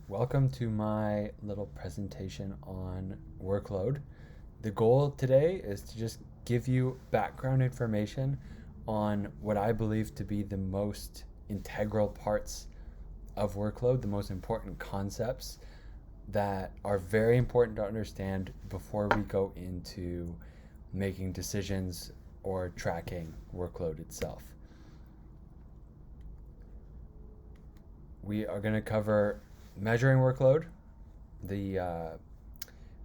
Welcome to my little presentation on workload. The goal today is to just give you background information on what I believe to be the most integral parts of workload, the most important concepts that are very important to understand before we go into making decisions or tracking workload itself. We are going to cover measuring workload, the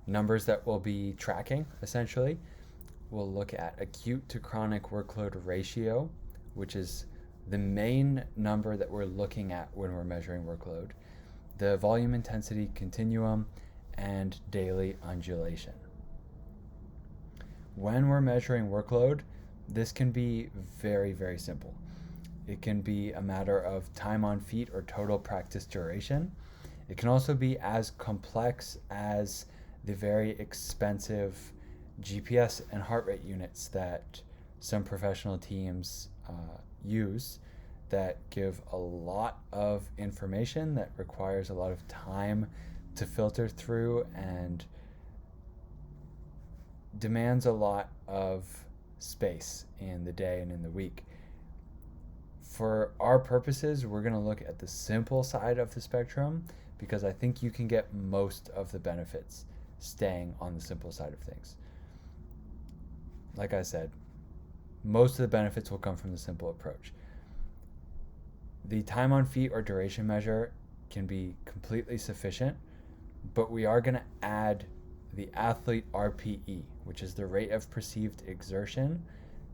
numbers that we'll be tracking essentially. We'll look at acute to chronic workload ratio, which is the main number that we're looking at when we're measuring workload, the volume intensity continuum, and daily undulation. When we're measuring workload, this can be very, very simple. It can be a matter of time on feet or total practice duration. It can also be as complex as the very expensive GPS and heart rate units that some professional teams use that give a lot of information that requires a lot of time to filter through and demands a lot of space in the day and in the week. For our purposes, we're going to look at the simple side of the spectrum because I think you can get most of the benefits staying on the simple side of things. Like I said, most of the benefits will come from the simple approach. The time on feet or duration measure can be completely sufficient, but we are going to add the athlete RPE, which is the rate of perceived exertion,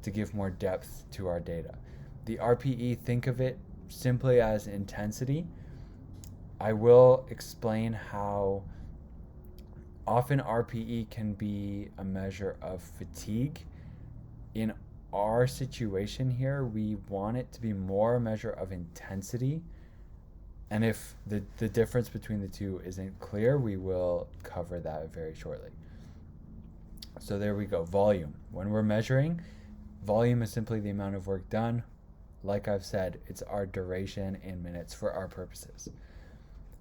to give more depth to our data. The RPE, think of it simply as intensity. I will explain how often RPE can be a measure of fatigue. In our situation here, we want it to be more a measure of intensity. And if the difference between the two isn't clear, we will cover that very shortly. So there we go, volume. When we're measuring, volume is simply the amount of work done. Like I've said, it's our duration in minutes for our purposes.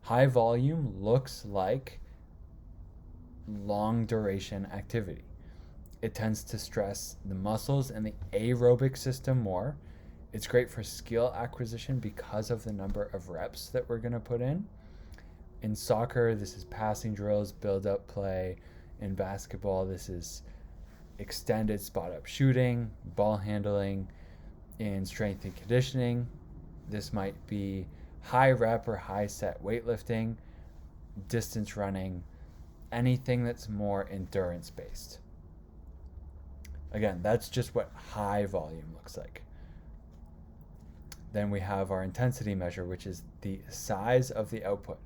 High volume looks like long duration activity. It tends to stress the muscles and the aerobic system more. It's great for skill acquisition because of the number of reps that we're going to put in. In soccer, this is passing drills, build-up play. In basketball, this is extended spot-up shooting, ball handling. In strength and conditioning, this might be high rep or high set weightlifting, distance running, anything that's more endurance based. Again, that's just what high volume looks like. Then we have our intensity measure, which is the size of the output.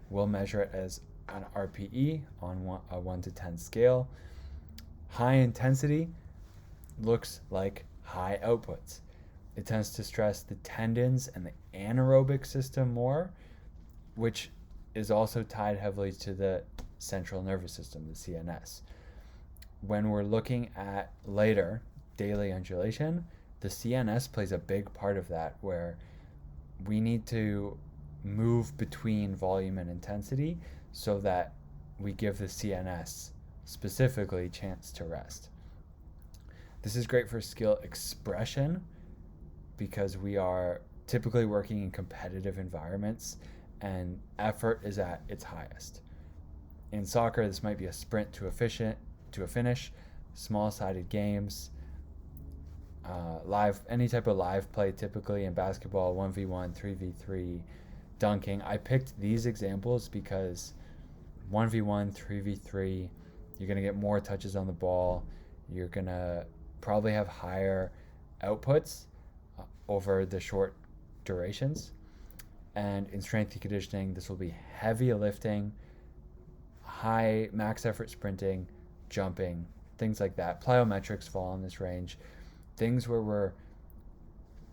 We'll measure it as an RPE on a 1 to 10 scale. High intensity looks like high outputs. It tends to stress the tendons and the anaerobic system more, which is also tied heavily to the central nervous system, the CNS. When we're looking at later daily undulation, the CNS plays a big part of that, where we need to move between volume and intensity so that we give the CNS specifically chance to rest. This is great for skill expression because we are typically working in competitive environments and effort is at its highest. In soccer, this might be a sprint to a finish, small-sided games, any type of live play. Typically in basketball, 1v1, 3v3, dunking. I picked these examples because 1v1, 3v3, you're going to get more touches on the ball. You're going to probably have higher outputs over the short durations. And in strength and conditioning, this will be heavy lifting, high max effort sprinting, jumping, things like that. Plyometrics fall in this range. Things where we're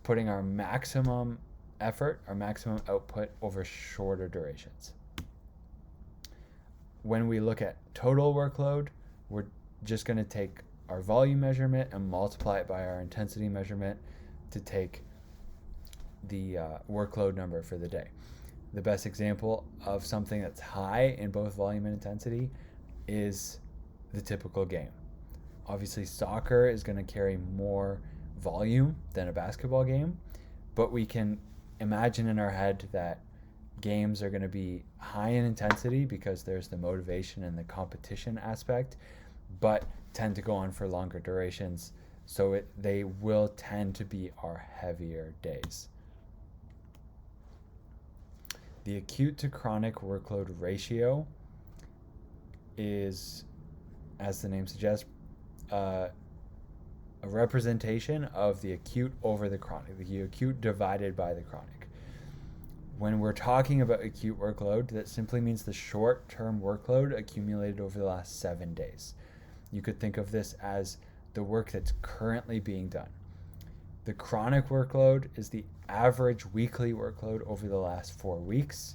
putting our maximum effort, our maximum output over shorter durations. When we look at total workload, we're just going to take our volume measurement and multiply it by our intensity measurement to take the workload number for the day. the best example of something that's high in both volume and intensity is the typical game. Obviously, soccer is going to carry more volume than a basketball game, but we can imagine in our head that games are going to be high in intensity because there's the motivation and the competition aspect, but tend to go on for longer durations. So they will tend to be our heavier days. The acute to chronic workload ratio is, as the name suggests, a representation of the acute over the chronic, the acute divided by the chronic. When we're talking about acute workload, that simply means the short-term workload accumulated over the last 7 days. You could think of this as the work that's currently being done. The chronic workload is the average weekly workload over the last 4 weeks.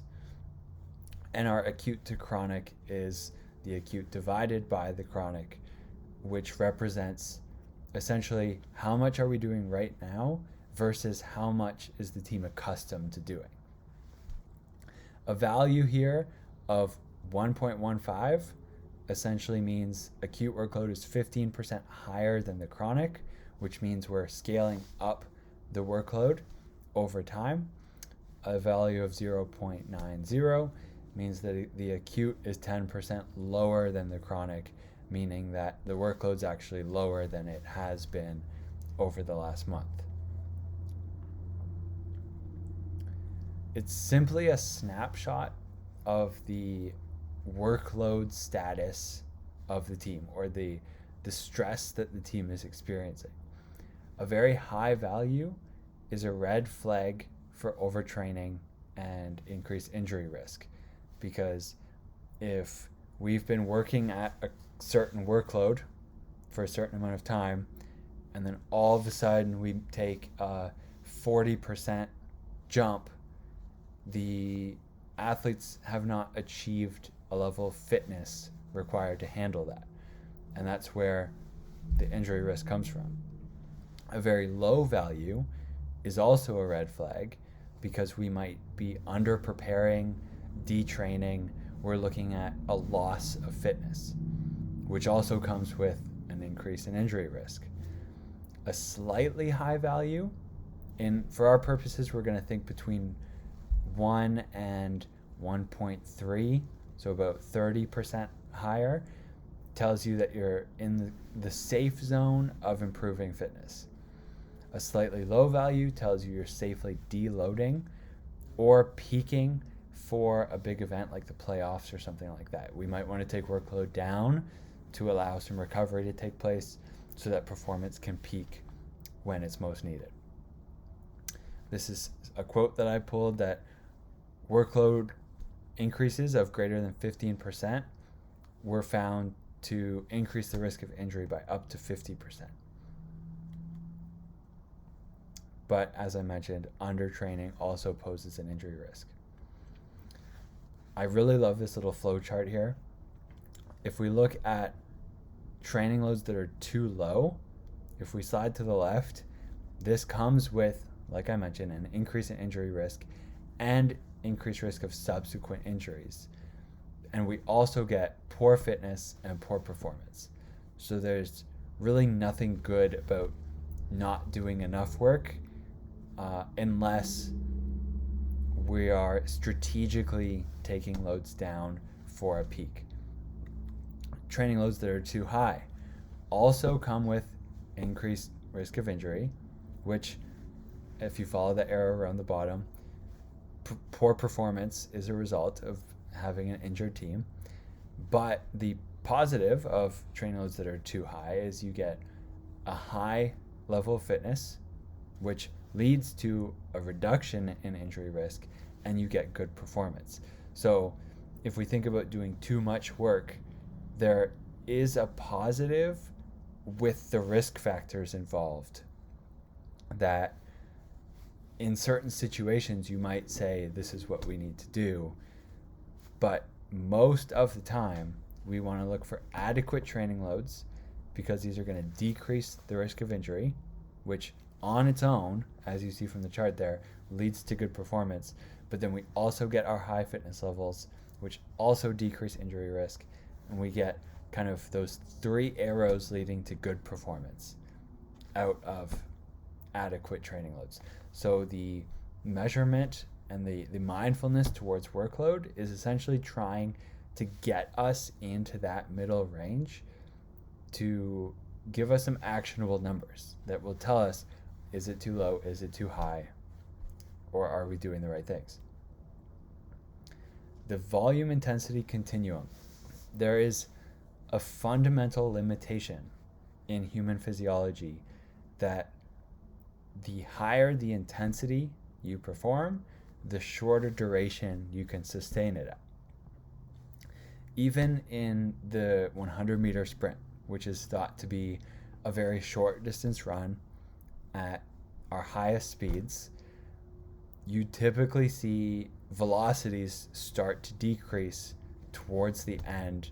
And our acute to chronic is the acute divided by the chronic, which represents essentially how much are we doing right now versus how much is the team accustomed to doing. A value here of 1.15 essentially means acute workload is 15% higher than the chronic, which means we're scaling up the workload over time. A value of 0.90 means that the acute is 10% lower than the chronic, meaning that the workload's actually lower than it has been over the last month. It's simply a snapshot of the workload status of the team, or the stress that the team is experiencing. A very high value is a red flag for overtraining and increased injury risk, because if we've been working at a certain workload for a certain amount of time, and then all of a sudden we take a 40% jump, the athletes have not achieved a level of fitness required to handle that. And that's where the injury risk comes from. A very low value is also a red flag, because we might be under preparing, detraining. We're looking at a loss of fitness, which also comes with an increase in injury risk. A slightly high value, and for our purposes, we're going to think between 1 and 1.3, so about 30% higher, tells you that you're in the safe zone of improving fitness. A slightly low value tells you you're safely deloading or peaking for a big event like the playoffs or something like that. We might want to take workload down to allow some recovery to take place so that performance can peak when it's most needed. This is a quote that I pulled, that workload increases of greater than 15% were found to increase the risk of injury by up to 50%. But as I mentioned, undertraining also poses an injury risk. I really love this little flow chart here. If we look at training loads that are too low, if we slide to the left, this comes with, like I mentioned, an increase in injury risk and increased risk of subsequent injuries. And we also get poor fitness and poor performance. So there's really nothing good about not doing enough work unless we are strategically taking loads down for a peak. Training loads that are too high also come with increased risk of injury, which, if you follow the arrow around the bottom, poor performance is a result of having an injured team. But the positive of training loads that are too high is you get a high level of fitness, which leads to a reduction in injury risk, and you get good performance. So if we think about doing too much work, there is a positive with the risk factors involved, that in certain situations you might say this is what we need to do, but most of the time we want to look for adequate training loads, because these are going to decrease the risk of injury, which on its own, as you see from the chart there, leads to good performance. but then we also get our high fitness levels, which also decrease injury risk, and we get kind of those 3 arrows leading to good performance out of adequate training loads. So the measurement and the mindfulness towards workload is essentially trying to get us into that middle range to give us some actionable numbers that will tell us, is it too low, is it too high, or are we doing the right things? The volume intensity continuum. There is a fundamental limitation in human physiology that the higher the intensity you perform, the shorter duration you can sustain it at. Even in the 100-meter sprint, which is thought to be a very short distance run at our highest speeds, you typically see velocities start to decrease towards the end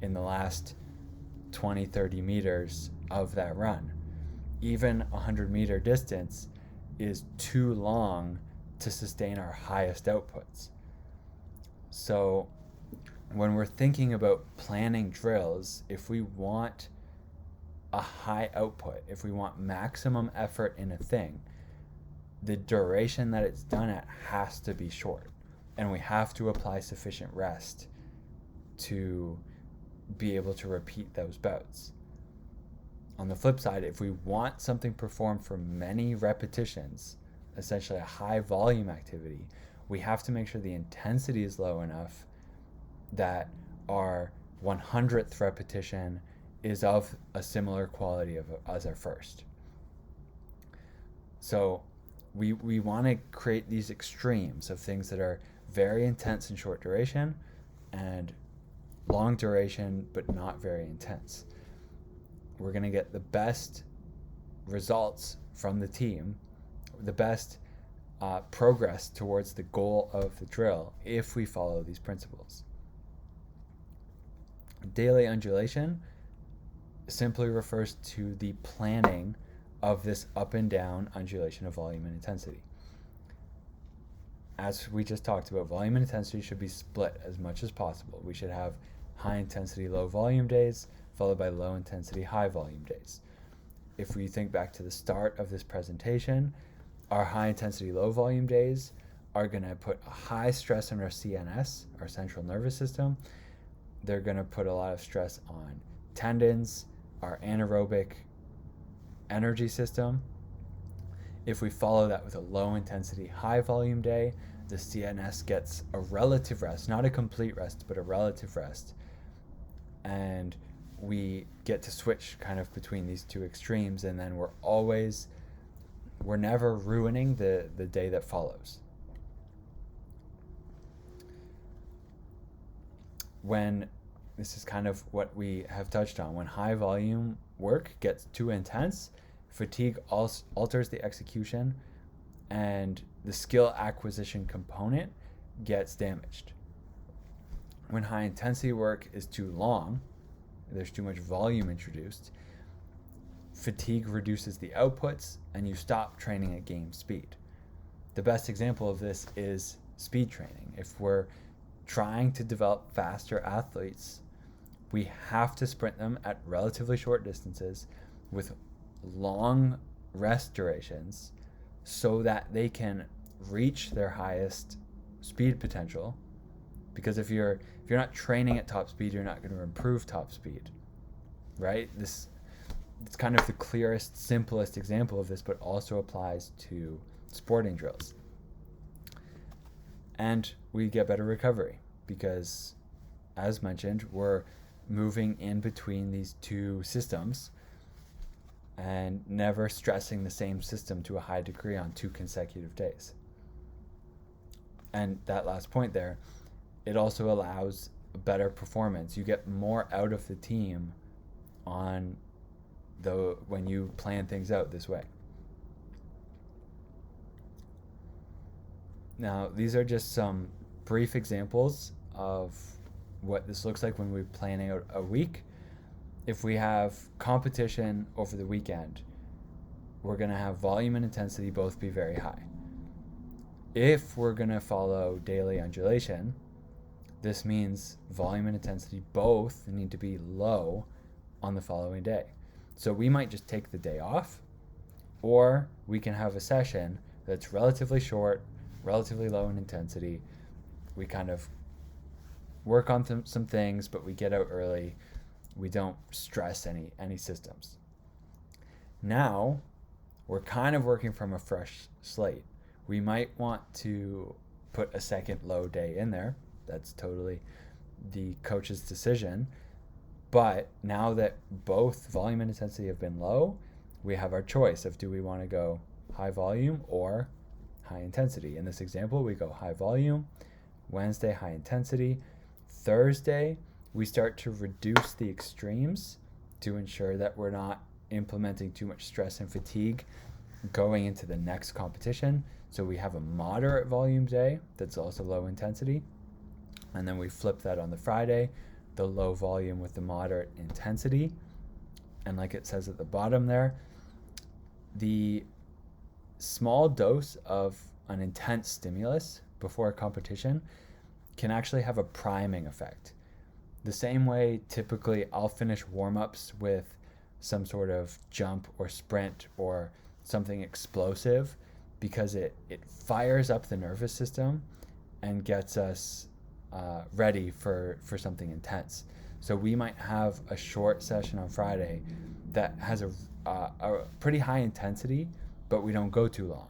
in the last 20-30 meters of that run. Even a 100-meter distance is too long to sustain our highest outputs. So when we're thinking about planning drills, if we want a high output, if we want maximum effort in a thing, the duration that it's done at has to be short, and we have to apply sufficient rest to be able to repeat those bouts. On the flip side, if we want something performed for many repetitions, essentially a high volume activity, we have to make sure the intensity is low enough that our 100th repetition is of a similar quality as our first. So we want to create these extremes of things that are very intense and short duration and long duration but not very intense. We're going to get the best results from the team, the best progress towards the goal of the drill if we follow these principles. Daily undulation simply refers to the planning of this up and down undulation of volume and intensity. As we just talked about, volume and intensity should be split as much as possible. We should have high intensity, low volume days, followed by low intensity, high volume days. If we think back to the start of this presentation, our high intensity, low volume days are going to put a high stress on our CNS, our central nervous system. They're going to put a lot of stress on tendons, our anaerobic energy system. If we follow that with a low intensity, high volume day, the CNS gets a relative rest, not a complete rest, but a relative rest. And we get to switch kind of between these two extremes, and then we're never ruining the day that follows. When this is kind of what we have touched on, when high volume work gets too intense, fatigue alters the execution and the skill acquisition component gets damaged. When high intensity work is too long, there's too much volume introduced, fatigue reduces the outputs and you stop training at game speed. The best example of this is speed training. If we're trying to develop faster athletes, we have to sprint them at relatively short distances with long rest durations so that they can reach their highest speed potential. Because if you're not training at top speed, you're not going to improve top speed, right? It's kind of the clearest, simplest example of this, but also applies to sporting drills. And we get better recovery because, as mentioned, we're moving in between these two systems and never stressing the same system to a high degree on 2 consecutive days. And that last point there, it also allows better performance. You get more out of the team when you plan things out this way. Now, these are just some brief examples of what this looks like when we plan out a week. If we have competition over the weekend, we're going to have volume and intensity both be very high. If we're going to follow daily undulation, this means volume and intensity both need to be low on the following day. So we might just take the day off, or we can have a session that's relatively short, relatively low in intensity. We kind of work on some things, but we get out early. We don't stress any systems. Now, we're kind of working from a fresh slate. We might want to put a second low day in there. That's totally the coach's decision. But now that both volume and intensity have been low, we have our choice of, do we want to go high volume or high intensity? In this example, we go high volume. Wednesday, high intensity. Thursday, we start to reduce the extremes to ensure that we're not implementing too much stress and fatigue going into the next competition. So we have a moderate volume day that's also low intensity. And then we flip that on the Friday, the low volume with the moderate intensity. And like it says at the bottom there, the small dose of an intense stimulus before a competition can actually have a priming effect. The same way typically I'll finish warm-ups with some sort of jump or sprint or something explosive, because it fires up the nervous system and gets us ready for something intense. So we might have a short session on Friday that has a pretty high intensity, but we don't go too long.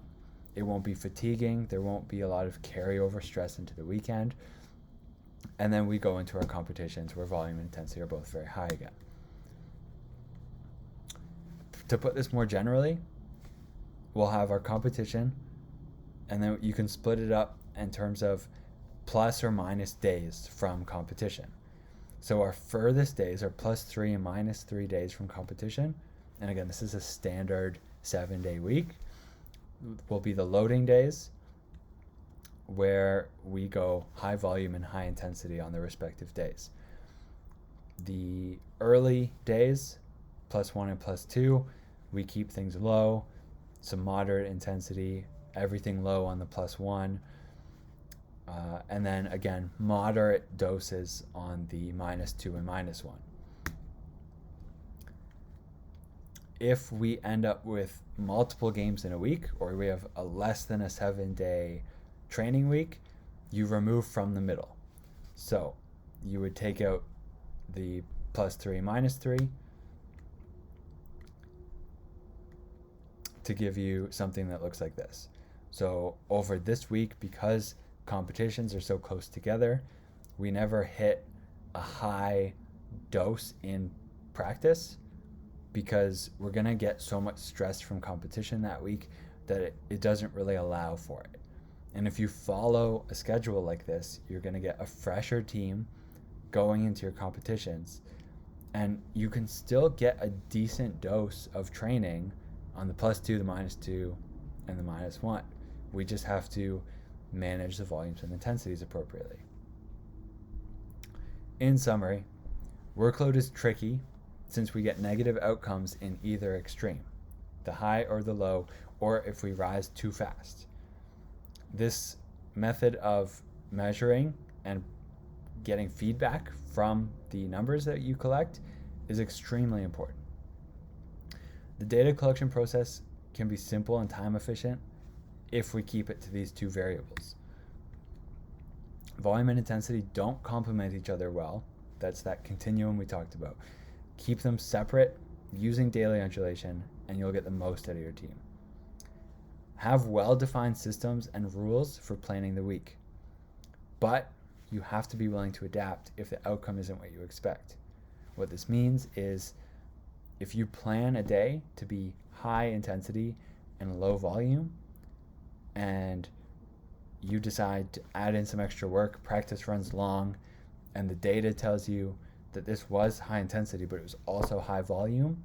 It won't be fatiguing. There won't be a lot of carryover stress into the weekend. And then we go into our competitions where volume and intensity are both very high again. To put this more generally, we'll have our competition, and then you can split it up in terms of plus or minus days from competition. So our furthest days are +3 and -3 days from competition. And again, this is a standard 7-day week. Will be the loading days, where we go high volume and high intensity on the respective days. The early days, +1 and +2, we keep things low, some moderate intensity, everything low on the +1. And then again, moderate doses on the -2 and -1. If we end up with multiple games in a week, or we have a less than a 7-day training week, you remove from the middle. So you would take out the +3, -3 to give you something that looks like this. So over this week, because competitions are so close together, we never hit a high dose in practice, because we're going to get so much stress from competition that week that it doesn't really allow for it. And if you follow a schedule like this, you're going to get a fresher team going into your competitions, and you can still get a decent dose of training on the +2, the -2, and the -1. We just have to manage the volumes and intensities appropriately. In summary, workload is tricky since we get negative outcomes in either extreme, the high or the low, or if we rise too fast. This method of measuring and getting feedback from the numbers that you collect is extremely important. The data collection process can be simple and time efficient if we keep it to these two variables. Volume and intensity don't complement each other well. That's that continuum we talked about. Keep them separate using daily undulation, and you'll get the most out of your team. Have well-defined systems and rules for planning the week, but you have to be willing to adapt if the outcome isn't what you expect. What this means is, if you plan a day to be high intensity and low volume, and you decide to add in some extra work, practice runs long, and the data tells you that this was high intensity, but it was also high volume,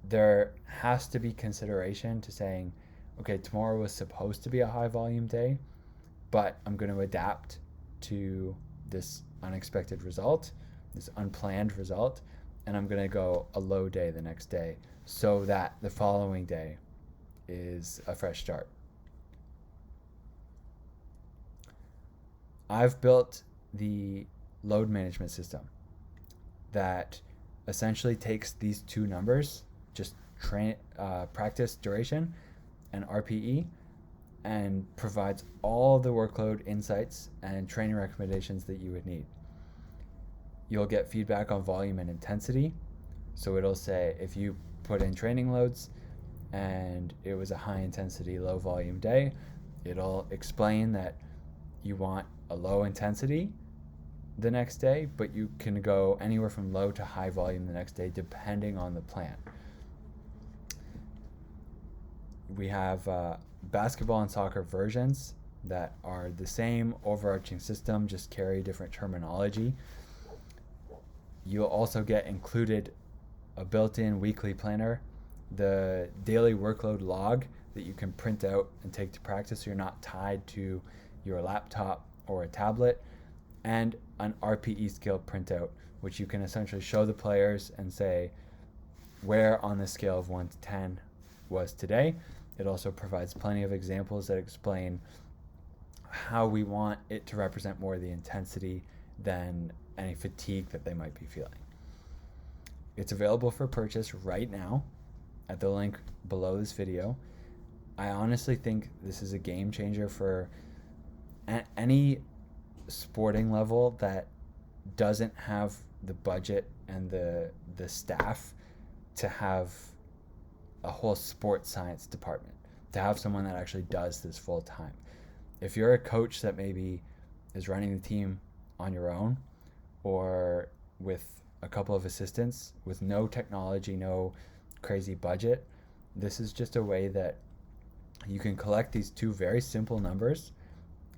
there has to be consideration to saying, okay, tomorrow was supposed to be a high volume day, but I'm going to adapt to this unexpected result, this unplanned result, and I'm going to go a low day the next day so that the following day is a fresh start. I've built the load management system that essentially takes these two numbers, just practice duration and RPE, and provides all the workload insights and training recommendations that you would need. You'll get feedback on volume and intensity. So it'll say if you put in training loads and it was a high intensity, low volume day, it'll explain that you want a low intensity the next day, but you can go anywhere from low to high volume the next day depending on the plan. We have basketball and soccer versions that are the same overarching system, just carry different terminology. You'll also get included a built-in weekly planner, the daily workload log that you can print out and take to practice so you're not tied to your laptop or a tablet, and an RPE skill printout, which you can essentially show the players and say where on the scale of 1 to 10 was today. It also provides plenty of examples that explain how we want it to represent more of the intensity than any fatigue that they might be feeling. It's available for purchase right now at the link below this video. I honestly think this is a game changer for any sporting level that doesn't have the budget and the staff to have a whole sports science department, to have someone that actually does this full time. If you're a coach that maybe is running the team on your own or with a couple of assistants with no technology, no crazy budget, this is just a way that you can collect these two very simple numbers.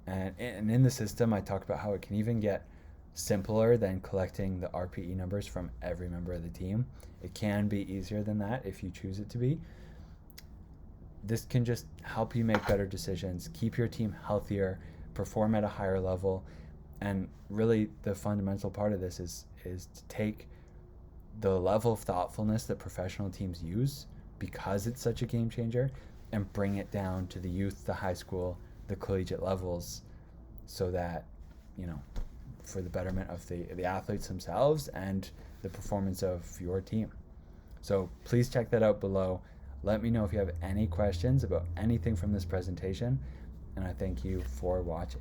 And in the system, I talk about how it can even get simpler than collecting the RPE numbers from every member of the team. It can be easier than that if you choose it to be. This can just help you make better decisions, keep your team healthier, perform at a higher level. And really the fundamental part of this is to take the level of thoughtfulness that professional teams use, because it's such a game changer, and bring it down to the youth, the high school, the collegiate levels, so that, for the betterment of the athletes themselves and the performance of your team. So please check that out below. Let me know if you have any questions about anything from this presentation, and I thank you for watching.